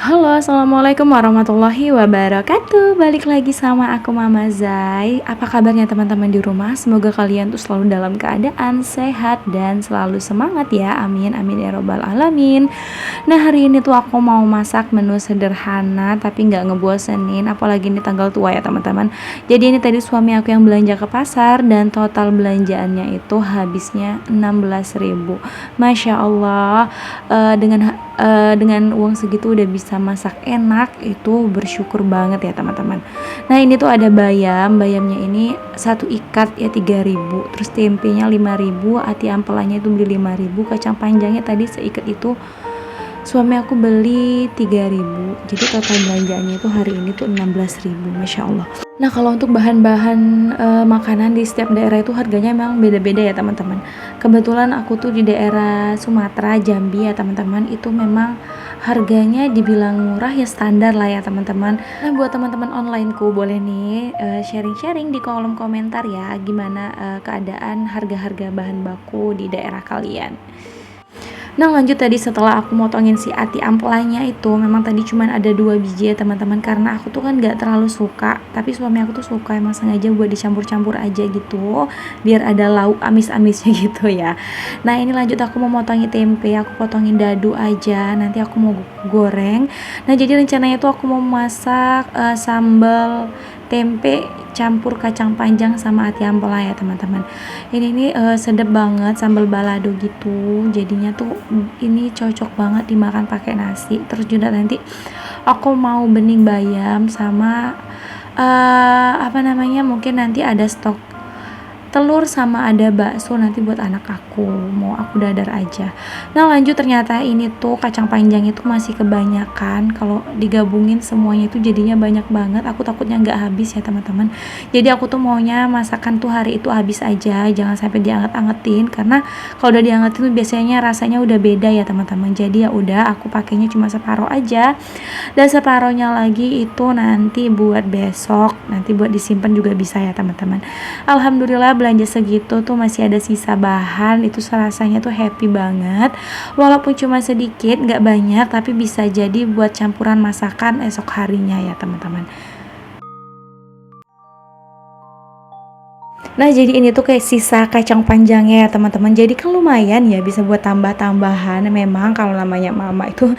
Halo, assalamualaikum warahmatullahi wabarakatuh. Balik lagi sama aku Mama Zai. Apa kabarnya teman-teman di rumah? Semoga kalian tuh selalu dalam keadaan sehat dan selalu semangat ya. Amin amin ya robbal alamin. Nah, hari ini tuh aku mau masak menu sederhana tapi nggak ngebosenin. Apalagi ini tanggal tua ya teman-teman. Jadi ini tadi suami aku yang belanja ke pasar dan total belanjaannya itu habisnya 16.000. Masya Allah, dengan uang segitu udah bisa masak enak, itu bersyukur banget ya teman-teman. Nah, ini tuh ada bayamnya ini satu ikat ya 3.000, terus tempenya 5.000, ati ampelannya itu beli 5.000, kacang panjangnya tadi seikat itu suami aku beli 3.000. Jadi total belanjaannya itu hari ini tuh 16.000. Masya Allah. Nah, kalau untuk bahan-bahan makanan di setiap daerah itu harganya memang beda-beda ya teman-teman. Kebetulan aku tuh di daerah Sumatera, Jambi ya teman-teman, itu memang harganya dibilang murah ya, standar lah ya teman-teman. Nah, buat teman-teman onlineku boleh nih sharing-sharing di kolom komentar ya, gimana keadaan harga-harga bahan baku di daerah kalian. Nah, lanjut tadi setelah aku motongin si ati ampelanya itu, memang tadi cuman ada 2 biji ya teman-teman, karena aku tuh kan gak terlalu suka, tapi suami aku tuh suka, emang sengaja buat dicampur-campur aja gitu biar ada lauk amis-amisnya gitu ya. Nah, ini lanjut aku mau motongin tempe, aku potongin dadu aja, nanti aku mau goreng. Nah, jadi rencananya tuh aku mau masak sambal tempe campur kacang panjang sama ati ampela ya teman-teman. Ini sedap banget, sambal balado gitu, jadinya tuh ini cocok banget dimakan pakai nasi. Terus juga nanti aku mau bening bayam sama apa namanya, mungkin nanti ada stok telur sama ada bakso nanti buat anak aku, mau aku dadar aja. Nah, lanjut ternyata ini tuh kacang panjang itu masih kebanyakan, kalau digabungin semuanya itu jadinya banyak banget, aku takutnya nggak habis ya teman-teman. Jadi aku tuh maunya masakan tuh hari itu habis aja, jangan sampai dianget-angetin, karena kalau udah diangetin tuh biasanya rasanya udah beda ya teman-teman. Jadi ya udah, aku pakainya cuma separuh aja, dan separohnya lagi itu nanti buat besok, nanti buat disimpan juga bisa ya teman-teman. Alhamdulillah belanja segitu tuh masih ada sisa bahan, itu rasanya tuh happy banget, walaupun cuma sedikit nggak banyak, tapi bisa jadi buat campuran masakan esok harinya ya teman-teman. Nah, jadi ini tuh kayak sisa kacang panjangnya ya teman-teman, jadi kan lumayan ya, bisa buat tambah-tambahan. Memang kalau namanya mama itu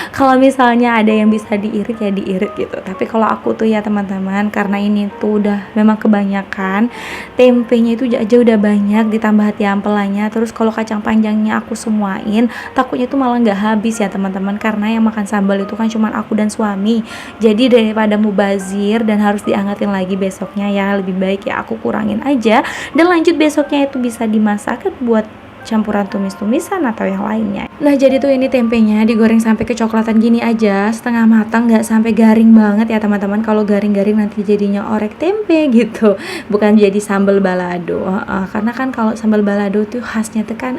kalau misalnya ada yang bisa diirit ya diirit gitu, tapi kalau aku tuh ya teman-teman, karena ini tuh udah memang kebanyakan, tempenya itu aja udah banyak, ditambah hati ampelanya, terus kalau kacang panjangnya aku semuain, takutnya tuh malah nggak habis ya teman-teman, karena yang makan sambal itu kan cuma aku dan suami. Jadi daripada mubazir dan harus diangetin lagi besoknya, ya lebih baik ya aku kurangin aja, dan lanjut besoknya itu bisa dimasak buat campuran tumis-tumisan atau yang lainnya. Nah, jadi tuh ini tempenya digoreng sampai kecoklatan gini aja, setengah matang, nggak sampai garing banget ya teman-teman. Kalau garing-garing nanti jadinya orek tempe gitu, bukan jadi sambal balado. Karena kan kalau sambal balado tuh khasnya tuh kan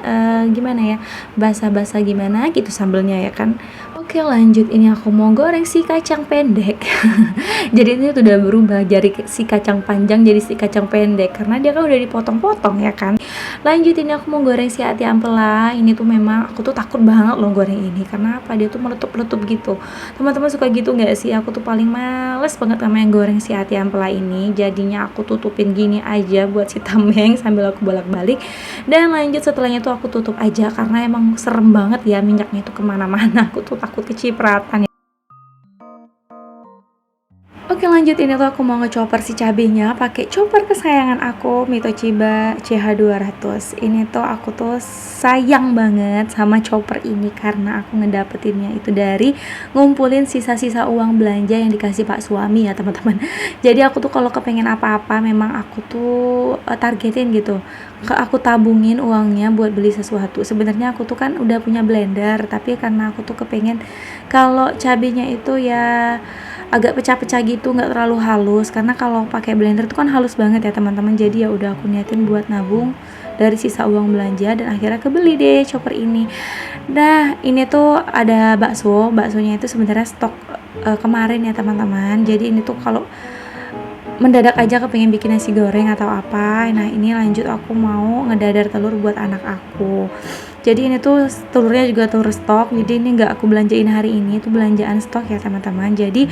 gimana ya, basa-basa gimana gitu sambalnya ya kan. Oke, lanjut, ini aku mau goreng si kacang pendek. Jadi ini tuh udah berubah dari si kacang panjang jadi si kacang pendek, karena dia kan udah dipotong-potong ya kan. Lanjut, ini aku mau goreng si ati ampela. Ini tuh memang aku tuh takut banget loh goreng ini, karena apa, dia tuh meletup-letup gitu. Teman-teman suka gitu nggak sih? Aku tuh paling males banget sama yang goreng si ati ampela ini. Jadinya aku tutupin gini aja buat si tameng sambil aku bolak-balik, dan lanjut setelahnya tuh aku tutup aja, karena emang serem banget ya minyaknya itu kemana-mana. Aku tuh takut kecipratan. Oke, lanjut, ini tuh aku mau ngecoper si cabenya pakai chopper kesayangan aku, Mitochiba CH200. Ini tuh aku tuh sayang banget sama chopper ini, karena aku ngedapetinnya itu dari ngumpulin sisa-sisa uang belanja yang dikasih pak suami ya teman-teman. Jadi aku tuh kalau kepengen apa-apa memang aku tuh targetin gitu, aku tabungin uangnya buat beli sesuatu. Sebenarnya aku tuh kan udah punya blender, tapi karena aku tuh kepengen kalau cabenya itu ya agak pecah-pecah gitu, nggak terlalu halus, karena kalau pakai blender tuh kan halus banget ya teman-teman. Jadi ya udah aku niatin buat nabung dari sisa uang belanja, dan akhirnya kebeli deh chopper ini. Nah, ini tuh ada baksonya itu sebenarnya stok kemarin ya teman-teman. Jadi ini tuh kalau mendadak aja kepengen bikin nasi goreng atau apa. Nah ini lanjut aku mau ngedadar telur buat anak aku. Jadi ini tuh telurnya juga telur stok, jadi ini nggak aku belanjain hari ini, itu belanjaan stok ya teman-teman. Jadi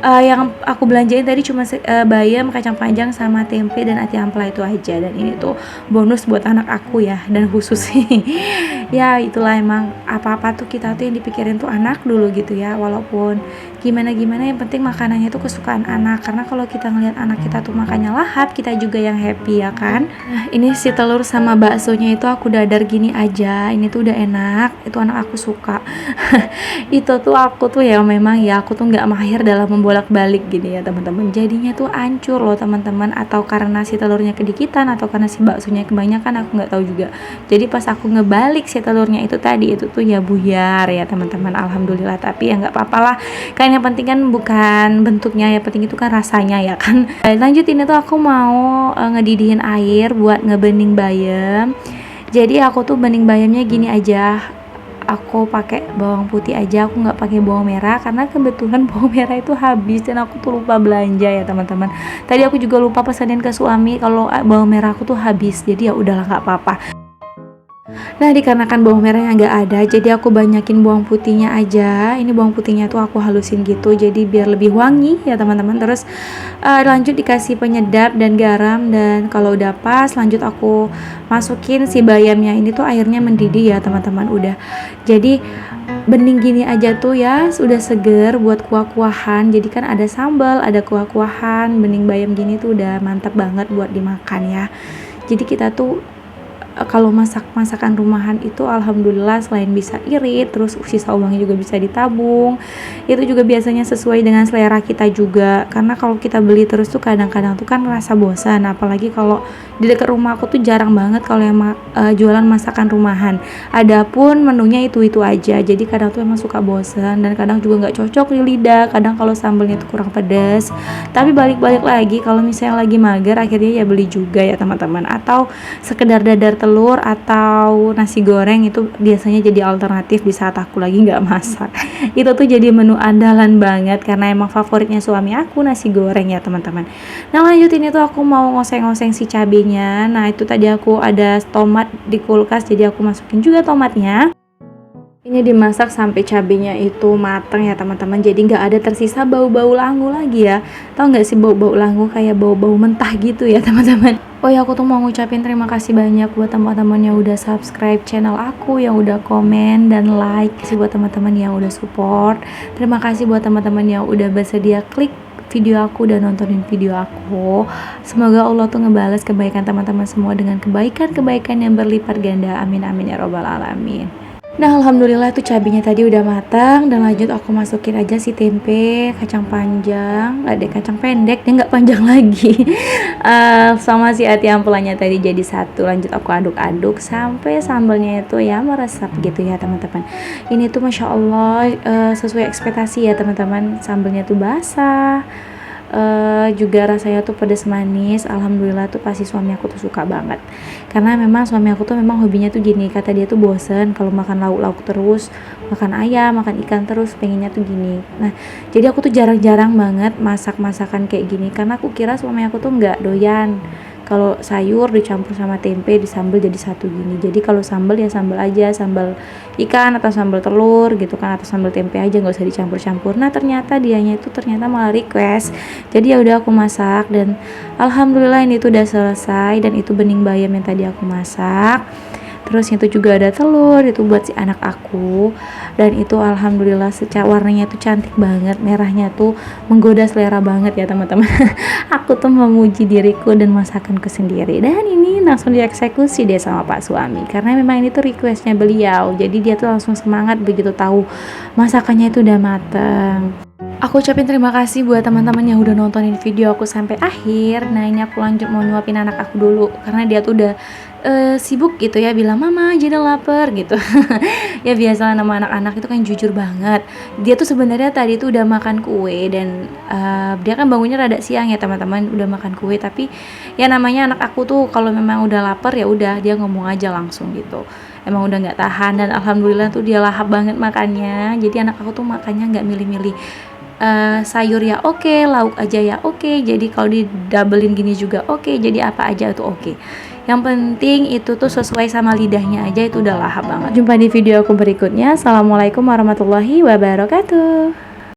yang aku belanjain tadi cuma bayam, kacang panjang sama tempe dan ati ampela itu aja, dan ini tuh bonus buat anak aku ya, dan khusus ya itulah, emang apa-apa tuh kita tuh yang dipikirin tuh anak dulu gitu ya, walaupun gimana-gimana yang penting makanannya tuh kesukaan anak, karena kalau kita ngeliat anak kita tuh makannya lahap, kita juga yang happy ya kan. Nah ini si telur sama baksonya itu aku dadar gini aja, ini tuh udah enak, itu anak aku suka. Itu tuh aku tuh ya memang ya aku tuh nggak mahir dalam membolak-balik gini ya teman-teman, jadinya tuh hancur loh teman-teman, atau karena si telurnya kedikitan atau karena si baksonya kebanyakan, aku nggak tahu juga. Jadi pas aku ngebalik si telurnya itu tadi, itu tuh ya buyar ya teman-teman, alhamdulillah. Tapi ya nggak apa-apa lah, kan yang penting kan bukan bentuknya, yang penting itu kan rasanya ya kan. Lanjut ini tuh aku mau ngedidihin air buat ngebening bayam. Jadi aku tuh bening bayamnya gini aja, aku pakai bawang putih aja, aku nggak pakai bawang merah karena kebetulan bawang merah itu habis dan aku tuh lupa belanja ya teman-teman. Tadi aku juga lupa pesanin ke suami kalau bawang merah aku tuh habis, jadi ya udahlah nggak apa-apa. Nah dikarenakan bawang merahnya nggak ada, jadi aku banyakin bawang putihnya aja. Ini bawang putihnya tuh aku halusin gitu, jadi biar lebih wangi ya teman-teman. Terus lanjut dikasih penyedap dan garam, dan kalau udah pas lanjut aku masukin si bayamnya. Ini tuh airnya mendidih ya teman-teman, udah jadi bening gini aja tuh ya, sudah seger buat kuah-kuahan. Jadi kan ada sambal, ada kuah-kuahan, bening bayam gini tuh udah mantap banget buat dimakan ya. Jadi kita tuh kalau masakan rumahan itu alhamdulillah selain bisa irit, terus sisa uangnya juga bisa ditabung. Itu juga biasanya sesuai dengan selera kita juga, karena kalau kita beli terus tuh kadang-kadang tuh kan rasa bosan. Apalagi kalau di dekat rumah aku tuh jarang banget kalau yang jualan masakan rumahan, adapun menunya itu aja, jadi kadang tuh emang suka bosan dan kadang juga nggak cocok di lidah. Kadang kalau sambelnya tuh kurang pedas, tapi balik-balik lagi kalau misalnya lagi mager akhirnya ya beli juga ya teman-teman, atau sekedar dadar telur atau nasi goreng itu biasanya jadi alternatif di saat aku lagi nggak masak. Itu tuh jadi menu andalan banget karena emang favoritnya suami aku nasi goreng ya teman-teman. Nah lanjut ini tuh aku mau ngoseng-ngoseng si cabenya. Nah itu tadi aku ada tomat di kulkas, jadi aku masukin juga tomatnya. Ini dimasak sampai cabenya itu matang ya teman-teman, jadi nggak ada tersisa bau-bau langu lagi ya. Tahu nggak sih bau-bau langu, kayak bau-bau mentah gitu ya teman-teman. Oh ya, aku tuh mau ngucapin terima kasih banyak buat teman-teman yang udah subscribe channel aku, yang udah komen dan like. Terima kasih buat teman-teman yang udah support. Terima kasih buat teman-teman yang udah bersedia klik video aku dan nontonin video aku. Semoga Allah tuh ngebales kebaikan teman-teman semua dengan kebaikan-kebaikan yang berlipat ganda. Amin amin ya robbal alamin. Nah alhamdulillah tuh cabenya tadi udah matang, dan lanjut aku masukin aja si tempe, kacang panjang, ada kacang pendek, dia nggak panjang lagi. Sama si ati ampelanya tadi jadi satu. Lanjut aku aduk-aduk sampai sambalnya itu ya meresap gitu ya teman-teman. Ini tuh masya Allah sesuai ekspektasi ya teman-teman, sambalnya tuh basah. Juga rasanya tuh pedas manis. Alhamdulillah tuh pasti suami aku tuh suka banget, karena memang suami aku tuh memang hobinya tuh gini, kata dia tuh bosen kalau makan lauk-lauk terus, makan ayam, makan ikan terus, pengennya tuh gini. Nah jadi aku tuh jarang-jarang banget masak masakan kayak gini, karena aku kira suami aku tuh nggak doyan kalau sayur dicampur sama tempe disambel jadi satu gini. Jadi kalau sambel ya sambel aja, sambal ikan atau sambal telur gitu kan, atau sambal tempe aja, nggak usah dicampur-campur. Nah ternyata dianya itu ternyata malah request, jadi ya udah aku masak, dan alhamdulillah ini tuh udah selesai. Dan itu bening bayam yang tadi aku masak, terus itu juga ada telur itu buat si anak aku, dan itu alhamdulillah warnanya tuh cantik banget, merahnya tuh menggoda selera banget ya teman-teman. Aku tuh memuji diriku dan masakanku sendiri, dan ini langsung dieksekusi deh sama Pak suami, karena memang ini tuh requestnya beliau, jadi dia tuh langsung semangat begitu tahu masakannya itu udah mateng. Aku ucapin terima kasih buat teman-teman yang udah nontonin video aku sampai akhir. Nah ini aku lanjut mau nyuapin anak aku dulu, karena dia tuh udah sibuk gitu ya, bilang mama jadi lapar gitu. Ya biasa nama anak-anak itu kan jujur banget. Dia tuh sebenarnya tadi tuh udah makan kue, dan dia kan bangunnya rada siang ya teman-teman, udah makan kue. Tapi ya namanya anak aku tuh kalau memang udah lapar ya udah dia ngomong aja langsung gitu, emang udah nggak tahan. Dan alhamdulillah tuh dia lahap banget makannya, jadi anak aku tuh makannya nggak milih-milih. sayur ya oke, lauk aja ya oke, jadi kalau di doublein gini juga oke, jadi apa aja itu oke. Yang penting itu tuh sesuai sama lidahnya aja, itu udah lahap banget. Jumpa di video aku berikutnya. Assalamualaikum warahmatullahi wabarakatuh.